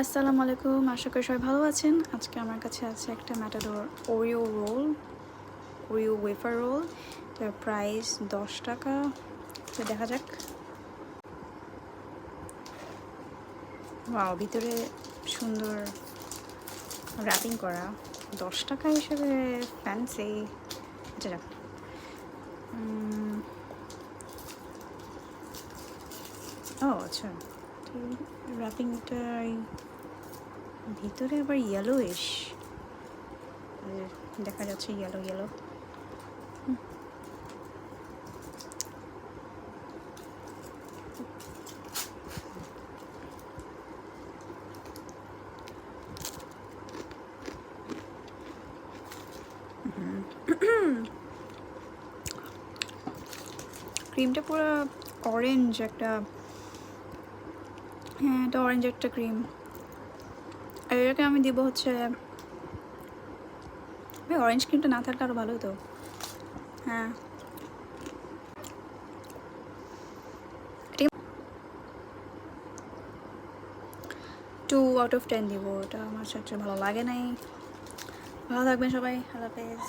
আসসালামু আলাইকুম, আশা করি সবাই ভালো আছেন। আজকে আমার কাছে আছে একটা ম্যাটাডোর ওরিও ওয়েফার রোল। এটার প্রাইস 10 টাকা। তো দেখা যাক। ওয়াও, ভিতরে সুন্দর র্যাপিং করা। 10 টাকা হিসেবে ফ্যান্সি। আচ্ছা যাক। ও আচ্ছা, র্যাপিংটা ভিতরে আবার ইয়েলোইশ দেখা যাচ্ছে, ইয়েলো ইয়েলো। ক্রিমটা পুরো অরেঞ্জ একটা। হ্যাঁ, এটা অরেঞ্জ একটা ক্রিম। আর এটাকে আমি দিব হচ্ছে, অরেঞ্জ ক্রিমটা না থাকলে আরও ভালো হতো। হ্যাঁ, 2 out of 10 দিব। ওটা আমার সবচেয়ে ভালো লাগে নাই। ভালো থাকবেন সবাই, আল্লাহ হাফেজ।